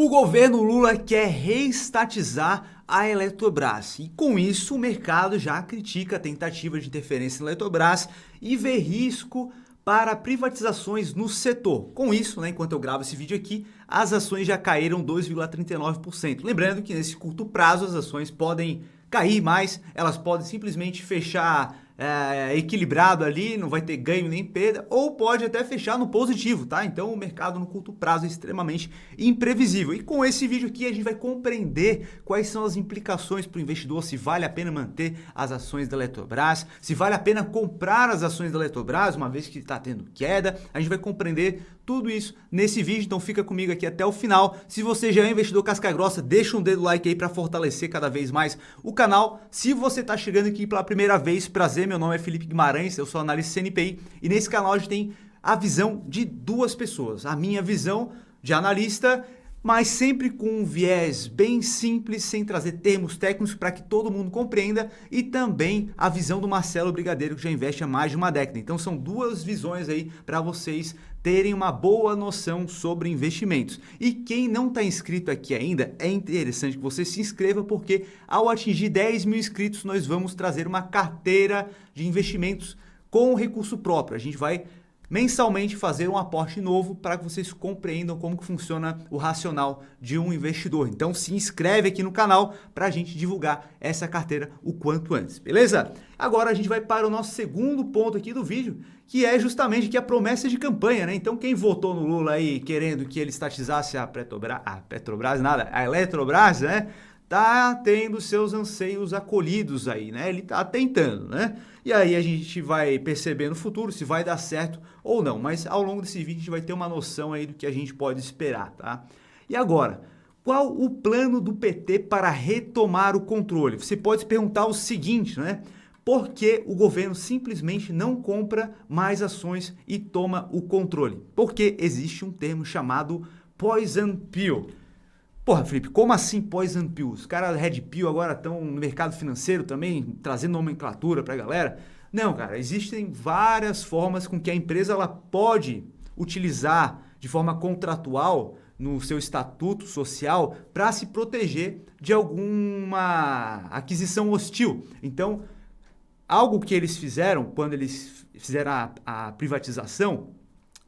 O governo Lula quer reestatizar a Eletrobras e com isso o mercado já critica a tentativa de interferência na Eletrobras e vê risco para privatizações no setor. Com isso, enquanto eu gravo esse vídeo aqui, as ações já caíram 2,39%. Lembrando que nesse curto prazo as ações podem cair mais, elas podem simplesmente fechar equilibrado ali, não vai ter ganho nem perda, ou pode até fechar no positivo, tá? Então o mercado no curto prazo é extremamente imprevisível. E com esse vídeo aqui a gente vai compreender quais são as implicações para o investidor, se vale a pena manter as ações da Eletrobras, se vale a pena comprar as ações da Eletrobras, uma vez que está tendo queda. A gente vai compreender tudo isso nesse vídeo, então fica comigo aqui até o final. Se você já é um investidor casca grossa, deixa um dedo like aí para fortalecer cada vez mais o canal. Se você está chegando aqui pela primeira vez, prazer, meu nome é Felipe Guimarães, eu sou analista CNPI e nesse canal a gente tem a visão de duas pessoas. A minha visão de analista, mas sempre com um viés bem simples, sem trazer termos técnicos para que todo mundo compreenda, e também a visão do Marcelo Brigadeiro, que já investe há mais de uma década. Então são duas visões aí para vocês terem uma boa noção sobre investimentos. E quem não está inscrito aqui ainda, é interessante que você se inscreva, porque ao atingir 10 mil inscritos nós vamos trazer uma carteira de investimentos com recurso próprio. A gente vai mensalmente fazer um aporte novo para que vocês compreendam como que funciona o racional de um investidor. Então se inscreve aqui no canal para a gente divulgar essa carteira o quanto antes, beleza? Agora a gente vai para o nosso segundo ponto aqui do vídeo, que é justamente que a promessa de campanha, né? Então quem votou no Lula aí querendo que ele estatizasse a Eletrobras, né? Tá tendo seus anseios acolhidos aí, né? Ele tá tentando, né? E aí a gente vai perceber no futuro se vai dar certo ou não. Mas ao longo desse vídeo a gente vai ter uma noção aí do que a gente pode esperar, tá? E agora, qual o plano do PT para retomar o controle? Você pode se perguntar o seguinte, né? Por que o governo simplesmente não compra mais ações e toma o controle? Porque existe um termo chamado poison pill. Porra, Felipe, como assim poison pill? Os caras da Red Pill agora estão no mercado financeiro também, trazendo nomenclatura pra galera? Não, cara, existem várias formas com que a empresa ela pode utilizar de forma contratual no seu estatuto social para se proteger de alguma aquisição hostil. Então, algo que eles fizeram quando eles fizeram a privatização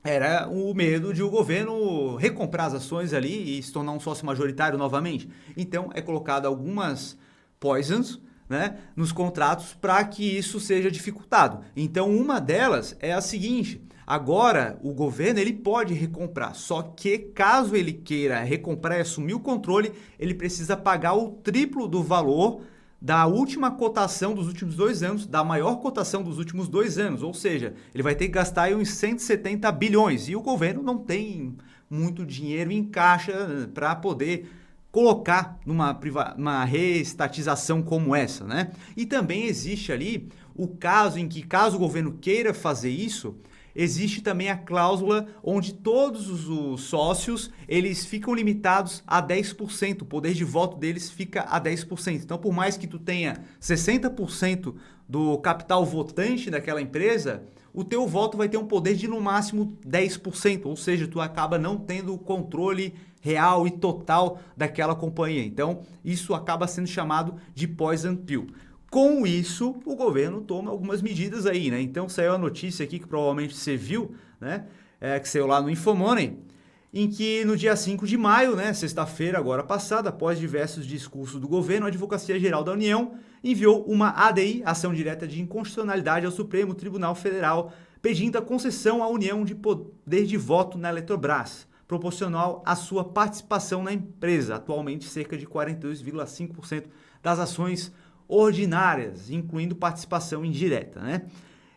era o medo de o governo recomprar as ações ali e se tornar um sócio majoritário novamente. Então, é colocado algumas poisons, né, nos contratos para que isso seja dificultado. Então, uma delas é a seguinte: agora o governo ele pode recomprar, só que caso ele queira recomprar e assumir o controle, ele precisa pagar o triplo do valor da última cotação dos últimos 2 anos, da maior cotação dos últimos 2 anos, ou seja, ele vai ter que gastar aí uns 170 bilhões e o governo não tem muito dinheiro em caixa para poder colocar numa reestatização como essa, né? E também existe ali o caso em que, caso o governo queira fazer isso, existe também a cláusula onde todos os sócios eles ficam limitados a 10%, o poder de voto deles fica a 10%. Então, por mais que tu tenha 60% do capital votante daquela empresa, o teu voto vai ter um poder de no máximo 10%, ou seja, tu acaba não tendo o controle real e total daquela companhia. Então, isso acaba sendo chamado de poison pill. Com isso, o governo toma algumas medidas aí, né? Então, saiu a notícia aqui que provavelmente você viu, né? Que saiu lá no Infomoney, em que no dia 5 de maio, né, sexta-feira agora passada, após diversos discursos do governo, a Advocacia Geral da União enviou uma ADI, Ação Direta de Inconstitucionalidade, ao Supremo Tribunal Federal, pedindo a concessão à União de poder de voto na Eletrobras, proporcional à sua participação na empresa, atualmente cerca de 42,5% das ações ordinárias, incluindo participação indireta, né?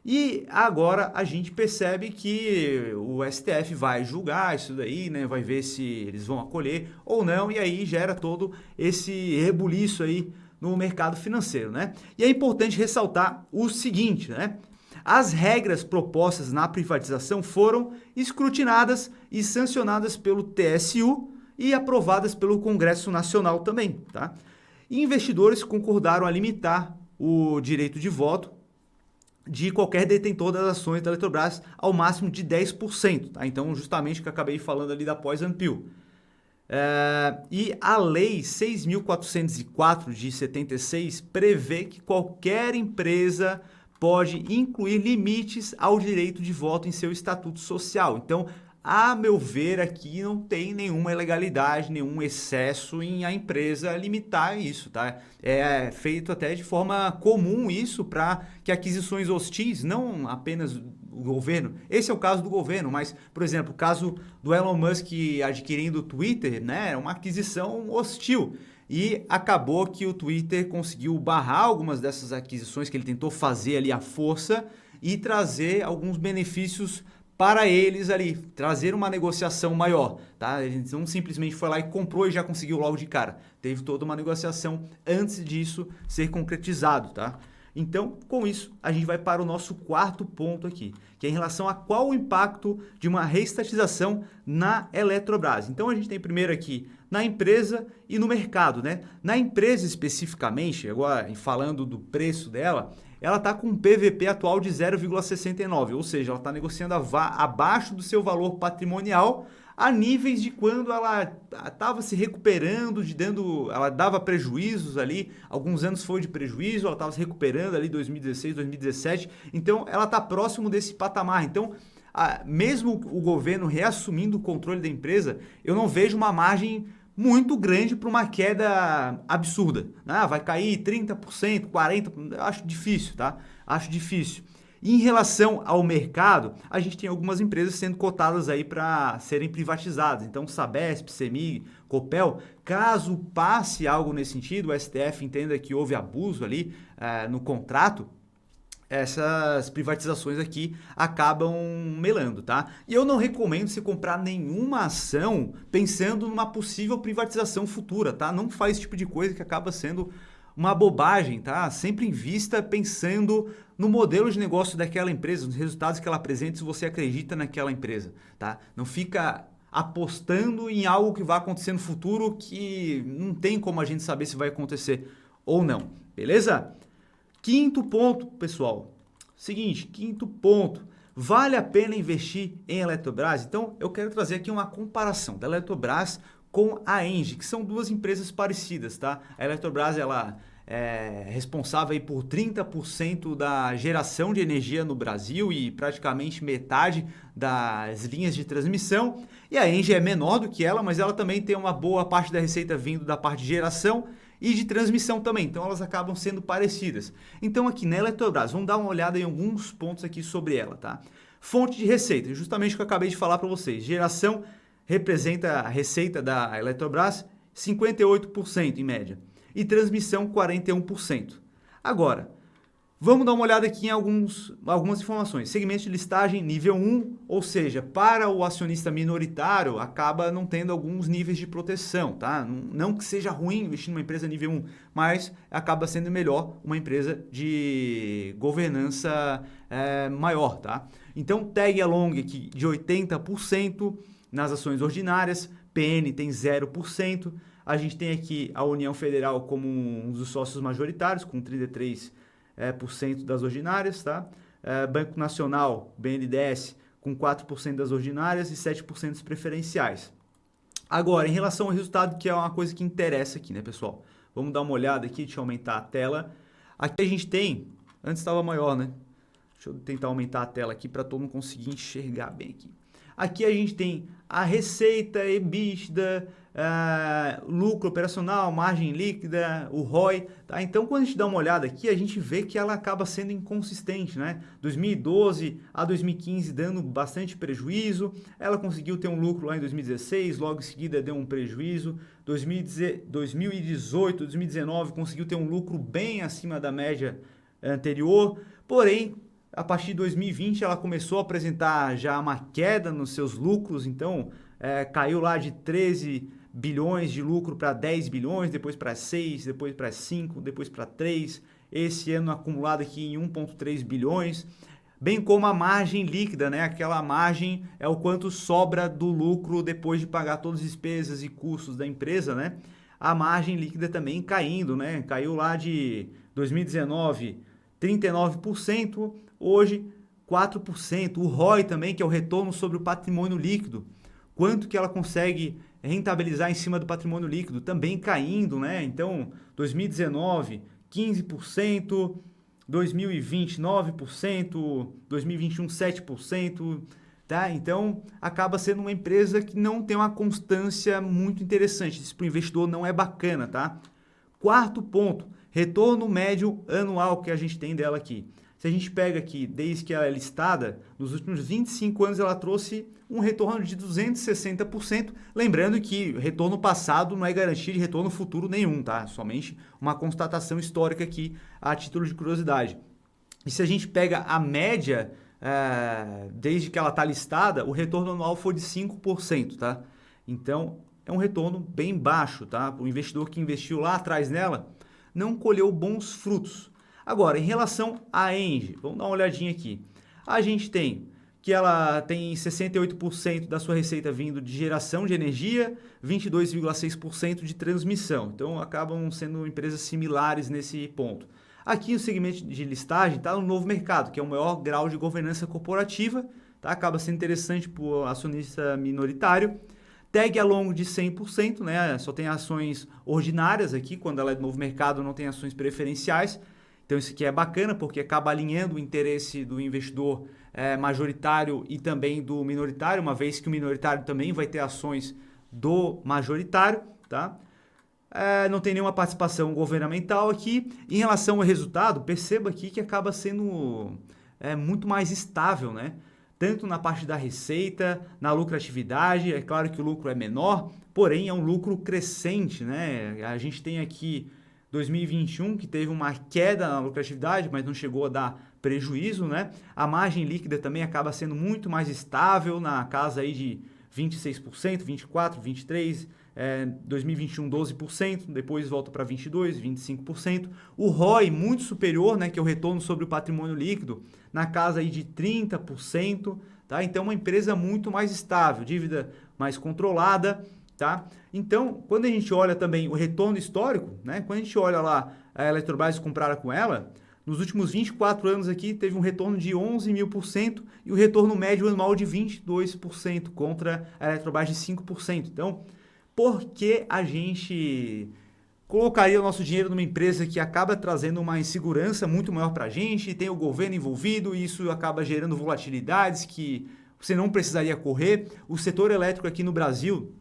E agora a gente percebe que o STF vai julgar isso daí, né? Vai ver se eles vão acolher ou não, e aí gera todo esse rebuliço aí no mercado financeiro, né? E é importante ressaltar o seguinte, né? As regras propostas na privatização foram escrutinadas e sancionadas pelo TSU e aprovadas pelo Congresso Nacional também, tá? E investidores concordaram a limitar o direito de voto de qualquer detentor das ações da Eletrobras ao máximo de 10%. Tá? Então, justamente o que eu acabei falando ali da poison pill. E a Lei 6.404 de 76 prevê que qualquer empresa pode incluir limites ao direito de voto em seu estatuto social. Então, a meu ver, aqui não tem nenhuma ilegalidade, nenhum excesso em a empresa limitar isso, tá? É feito até de forma comum isso para que aquisições hostis, não apenas o governo, esse é o caso do governo, mas, por exemplo, o caso do Elon Musk adquirindo o Twitter, né? É uma aquisição hostil. E acabou que o Twitter conseguiu barrar algumas dessas aquisições que ele tentou fazer ali à força e trazer alguns benefícios para eles ali, trazer uma negociação maior, tá? Ele não simplesmente foi lá e comprou e já conseguiu logo de cara. Teve toda uma negociação antes disso ser concretizado, tá? Então, com isso, a gente vai para o nosso quarto ponto aqui, que é em relação a qual o impacto de uma reestatização na Eletrobras. Então, a gente tem primeiro aqui na empresa e no mercado, né? Na empresa especificamente, agora falando do preço dela, ela está com um PVP atual de 0,69, ou seja, ela está negociando abaixo do seu valor patrimonial a níveis de quando ela estava se recuperando, ela dava prejuízos ali, alguns anos foi de prejuízo, ela estava se recuperando ali 2016, 2017, então ela está próximo desse patamar. Então, mesmo o governo reassumindo o controle da empresa, eu não vejo uma margem muito grande para uma queda absurda. Vai cair 30%, 40%, eu acho difícil, tá? Acho difícil. E em relação ao mercado, a gente tem algumas empresas sendo cotadas aí para serem privatizadas. Então, Sabesp, Semig, Copel, caso passe algo nesse sentido, o STF entenda que houve abuso ali no contrato, essas privatizações aqui acabam melando, tá? E eu não recomendo você comprar nenhuma ação pensando numa possível privatização futura, tá? Não faz esse tipo de coisa que acaba sendo uma bobagem, tá? Sempre invista pensando no modelo de negócio daquela empresa, nos resultados que ela apresenta, se você acredita naquela empresa, tá? Não fica apostando em algo que vai acontecer no futuro que não tem como a gente saber se vai acontecer ou não, beleza? Quinto ponto, pessoal. Seguinte, quinto ponto. Vale a pena investir em Eletrobras? Então, eu quero trazer aqui uma comparação da Eletrobras com a Engie, que são duas empresas parecidas, tá? A Eletrobras, ela é responsável aí por 30% da geração de energia no Brasil e praticamente metade das linhas de transmissão. E a Engie é menor do que ela, mas ela também tem uma boa parte da receita vindo da parte de geração e de transmissão também, então elas acabam sendo parecidas. Então aqui na Eletrobras, vamos dar uma olhada em alguns pontos aqui sobre ela, tá? Fonte de receita, justamente o que eu acabei de falar para vocês. Geração representa a receita da Eletrobras 58% em média e transmissão 41%. Agora, vamos dar uma olhada aqui em algumas informações. Segmento de listagem nível 1, ou seja, para o acionista minoritário, acaba não tendo alguns níveis de proteção, tá? Não que seja ruim investir numa empresa nível 1, mas acaba sendo melhor uma empresa de governança maior, tá? Então, tag along aqui de 80% nas ações ordinárias, PN tem 0%, a gente tem aqui a União Federal como um dos sócios majoritários, com 33% das ordinárias, tá? Banco Nacional, BNDES, com 4% das ordinárias e 7% dos preferenciais. Agora, em relação ao resultado, que é uma coisa que interessa aqui, né, pessoal? Vamos dar uma olhada aqui, deixa eu aumentar a tela. Aqui a gente tem, antes estava maior, né? Deixa eu tentar aumentar a tela aqui para todo mundo conseguir enxergar bem aqui. Aqui a gente tem a receita, EBITDA, lucro operacional, margem líquida, o ROI. Tá? Então, quando a gente dá uma olhada aqui, a gente vê que ela acaba sendo inconsistente, né? 2012 a 2015 dando bastante prejuízo. Ela conseguiu ter um lucro lá em 2016, logo em seguida deu um prejuízo. 2018, 2019 conseguiu ter um lucro bem acima da média anterior. Porém, a partir de 2020 ela começou a apresentar já uma queda nos seus lucros, então caiu lá de 13 bilhões de lucro para 10 bilhões, depois para 6, depois para 5, depois para 3, esse ano acumulado aqui em 1,3 bilhões, bem como a margem líquida, né? Aquela margem é o quanto sobra do lucro depois de pagar todas as despesas e custos da empresa, né? A margem líquida também caindo, né? Caiu lá de 2019, 39%, hoje 4%. O ROI também, que é o retorno sobre o patrimônio líquido. Quanto que ela consegue rentabilizar em cima do patrimônio líquido, também caindo, né? Então, 2019, 15%, 2020, 9%, 2021, 7%, tá? Então, acaba sendo uma empresa que não tem uma constância muito interessante. Isso para o investidor não é bacana, tá? Quarto ponto, retorno médio anual que a gente tem dela aqui. Se a gente pega aqui, desde que ela é listada, nos últimos 25 anos ela trouxe um retorno de 260%, lembrando que retorno passado não é garantia de retorno futuro nenhum, tá? Somente uma constatação histórica aqui a título de curiosidade. E se a gente pega a média, desde que ela está listada, o retorno anual foi de 5%, tá? Então, é um retorno bem baixo, tá? O investidor que investiu lá atrás nela não colheu bons frutos. Agora, em relação à Engie, vamos dar uma olhadinha aqui. A gente tem que ela tem 68% da sua receita vindo de geração de energia, 22,6% de transmissão. Então, acabam sendo empresas similares nesse ponto. Aqui o segmento de listagem está no novo mercado, que é o maior grau de governança corporativa, tá? Acaba sendo interessante para o acionista minoritário. Tag a longo de 100%, né? Só tem ações ordinárias aqui, quando ela é do novo mercado não tem ações preferenciais. Então isso aqui é bacana porque acaba alinhando o interesse do investidor majoritário e também do minoritário, uma vez que o minoritário também vai ter ações do majoritário, tá? Não tem nenhuma participação governamental aqui. Em relação ao resultado, perceba aqui que acaba sendo muito mais estável, né? Tanto na parte da receita, na lucratividade, é claro que o lucro é menor, porém é um lucro crescente, né? A gente tem aqui 2021 que teve uma queda na lucratividade, mas não chegou a dar prejuízo, né? A margem líquida também acaba sendo muito mais estável, na casa aí de 26%, 24%, 23%, 2021 12%, depois volta para 22%, 25%. O ROI muito superior, né, que é o retorno sobre o patrimônio líquido, na casa aí de 30%, tá? Então uma empresa muito mais estável, dívida mais controlada, tá? Então, quando a gente olha também o retorno histórico, né, quando a gente olha lá a Eletrobras comparada com ela, nos últimos 24 anos aqui teve um retorno de 11.000% e o retorno médio anual de 22% contra a Eletrobras de 5%. Então, por que a gente colocaria o nosso dinheiro numa empresa que acaba trazendo uma insegurança muito maior para a gente, tem o governo envolvido e isso acaba gerando volatilidades que você não precisaria correr? O setor elétrico aqui no Brasil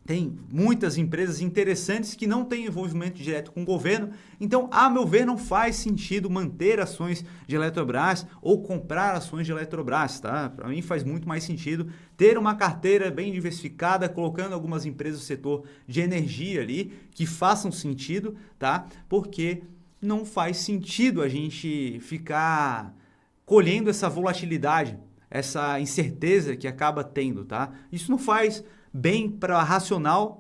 tem muitas empresas interessantes que não têm envolvimento direto com o governo, então, a meu ver, não faz sentido manter ações de Eletrobras ou comprar ações de Eletrobras, tá? Para mim faz muito mais sentido ter uma carteira bem diversificada, colocando algumas empresas do setor de energia ali, que façam sentido, tá? Porque não faz sentido a gente ficar colhendo essa volatilidade, essa incerteza que acaba tendo, tá? Isso não faz bem para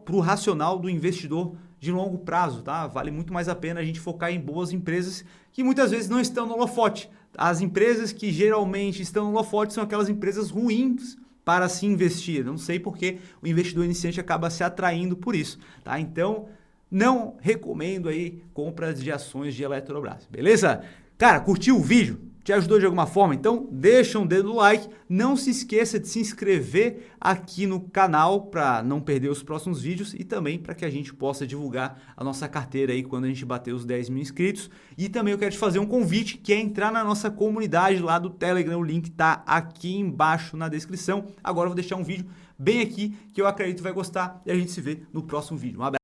o racional do investidor de longo prazo, tá? Vale muito mais a pena a gente focar em boas empresas que muitas vezes não estão no holofote. As empresas que geralmente estão no holofote são aquelas empresas ruins para se investir. Não sei porque o investidor iniciante acaba se atraindo por isso, tá? Então, não recomendo aí compras de ações de Eletrobras, beleza? Cara, curtiu o vídeo? Te ajudou de alguma forma? Então deixa um dedo no like, não se esqueça de se inscrever aqui no canal para não perder os próximos vídeos e também para que a gente possa divulgar a nossa carteira aí quando a gente bater os 10 mil inscritos. E também eu quero te fazer um convite, que é entrar na nossa comunidade lá do Telegram, o link está aqui embaixo na descrição. Agora eu vou deixar um vídeo bem aqui que eu acredito que vai gostar e a gente se vê no próximo vídeo. Um abraço.